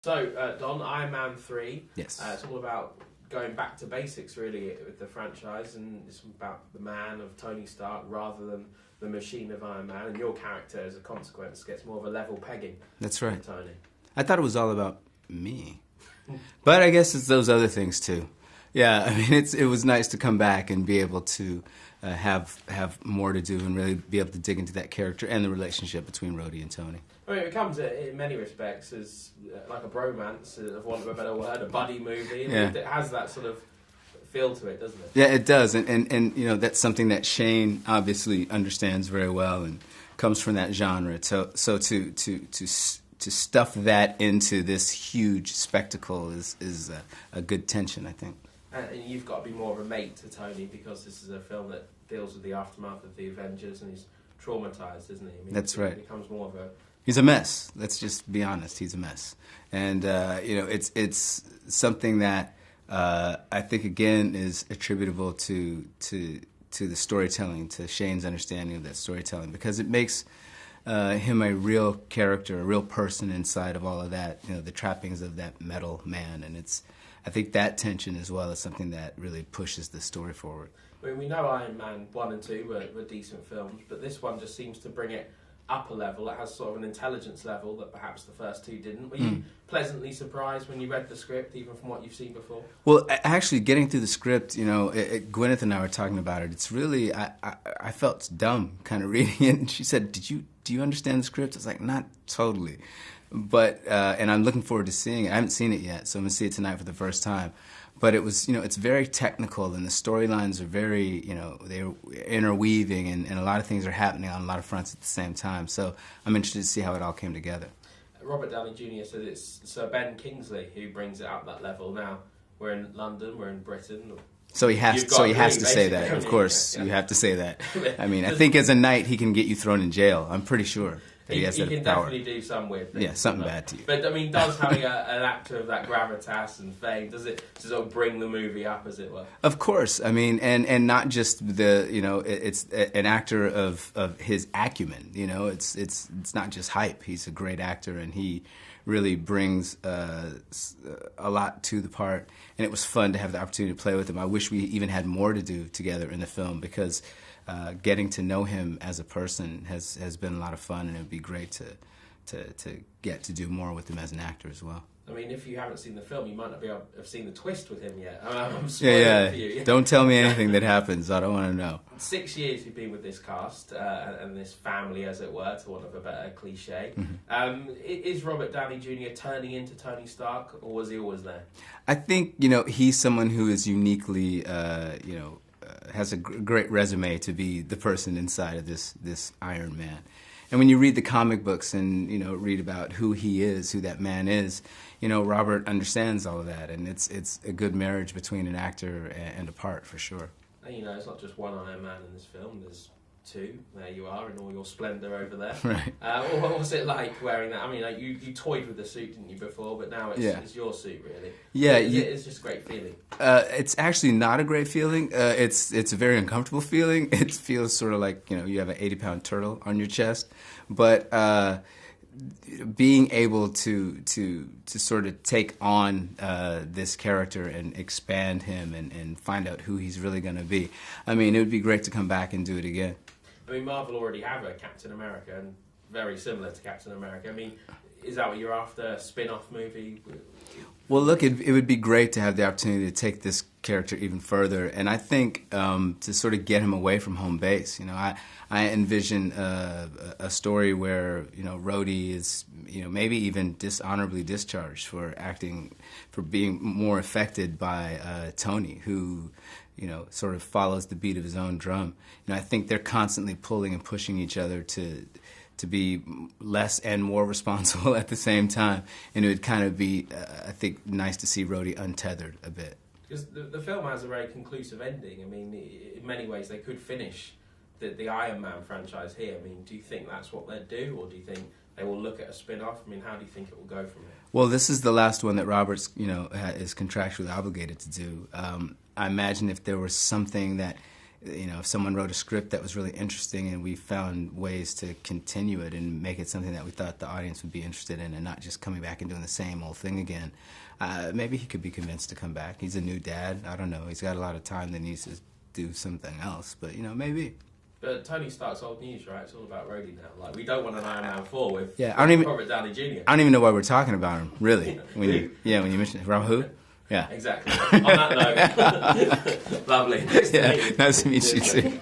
So, Don, Iron Man 3. Yes. It's all about going back to basics, really, with the franchise, and it's about the man of Tony Stark rather than the machine of Iron Man, and your character, as a consequence, gets more of a level pegging. That's right. Than Tony. I thought it was all about me. But I guess it's those other things, too. Yeah, I mean, it was nice to come back and be able to have more to do and really be able to dig into that character and the relationship between Rhodey and Tony. I mean, it comes in many respects as like a bromance, for want of a better word, a buddy movie. Yeah. It has that sort of feel to it, doesn't it? Yeah, it does, and you know, that's something that Shane obviously understands very well and comes from that genre. So to stuff that into this huge spectacle is a good tension, I think. And you've got to be more of a mate to Tony because this is a film that deals with the aftermath of the Avengers, and he's traumatized, isn't he? I mean, That's right. He becomes more of a... He's a mess. Let's just be honest. He's a mess, and you know, it's something that I think again is attributable to the storytelling, to Shane's understanding of that storytelling, because it makes him a real character, a real person inside of all of that. You know, the trappings of that metal man, and I think that tension as well is something that really pushes the story forward. I mean, we know Iron Man 1 and 2 were decent films, but this one just seems to bring it up a level. It has sort of an intelligence level that perhaps the first two didn't. Were you pleasantly surprised when you read the script, even from what you've seen before? Well, actually, getting through the script, you know, Gwyneth and I were talking about it. It's really, I felt dumb kind of reading it. And she said, do you understand the script? I was like, not totally. But, and I'm looking forward to seeing it. I haven't seen it yet, so I'm going to see it tonight for the first time. But it was, you know, it's very technical, and the storylines are very, you know, they're interweaving, and a lot of things are happening on a lot of fronts at the same time. So I'm interested to see how it all came together. Robert Downey Jr. said it's Sir Ben Kingsley who brings it up that level. Now, we're in London, we're in Britain. So he has to say that, of course. Yeah. You have to say that. I mean, I think as a knight, he can get you thrown in jail. I'm pretty sure. He can power. Definitely do some weird things. Yeah, something bad to you. But I mean, does having an actor of that gravitas and fame, does it sort of bring the movie up, as it were? Of course. I mean, and not just the, you know, it's an actor of his acumen. You know, it's not just hype. He's a great actor, and he really brings a lot to the part. And it was fun to have the opportunity to play with him. I wish we even had more to do together in the film, because getting to know him as a person has been a lot of fun, and it would be great to get to do more with him as an actor as well. I mean, if you haven't seen the film, you might not be able to have seen the twist with him yet. I'm spoiling it for you. Don't tell me anything that happens. I don't want to know. 6 years you've been with this cast and this family, as it were, to want of a better cliche. Is Robert Downey Jr. turning into Tony Stark, or was he always there? I think, you know, he's someone who is uniquely, you know, has a great resume to be the person inside of this Iron Man. And when you read the comic books and, you know, read about who he is, who that man is, you know, Robert understands all of that, and it's a good marriage between an actor and a part, for sure. And, you know, it's not just one Iron Man in this film, there's two. There you are in all your splendour over there. Right. What was it like wearing that? I mean, like, you toyed with the suit, didn't you, before, but now it's your suit, really. Yeah. It's just a great feeling. It's actually not a great feeling. It's a very uncomfortable feeling. It feels sort of like, you know, you have an 80-pound turtle on your chest. But being able to sort of take on this character and expand him and find out who he's really going to be, I mean, it would be great to come back and do it again. I mean, Marvel already have a Captain America, and very similar to Captain America. I mean, is that what you're after, a spin-off movie? Well, look, it would be great to have the opportunity to take this character even further, and I think to sort of get him away from home base. You know, I envision a story where, you know, Rhodey is, you know, maybe even dishonorably discharged for being more affected by Tony, who, you know, sort of follows the beat of his own drum. You know, I think they're constantly pulling and pushing each other to be less and more responsible at the same time. And it would kind of be, I think, nice to see Rhodey untethered a bit. Because the film has a very conclusive ending. I mean, in many ways, they could finish the Iron Man franchise here. I mean, do you think that's what they'd do, or do you think they will look at a spin-off? I mean, how do you think it will go from here? Well, this is the last one that Robert's, you know, is contractually obligated to do. I imagine if there was something that if someone wrote a script that was really interesting and we found ways to continue it and make it something that we thought the audience would be interested in and not just coming back and doing the same old thing again, maybe he could be convinced to come back. He's a new dad. I don't know. He's got a lot of time that needs to do something else, but, maybe. But Tony Stark's old news, right? It's all about Rhodey now. Like, we don't want an Iron Man 4 with Robert Downey Jr. I don't even know why we're talking about him, really. when you mention it. Rob who? Yeah. Exactly. On that note, lovely. Nice to meet you too.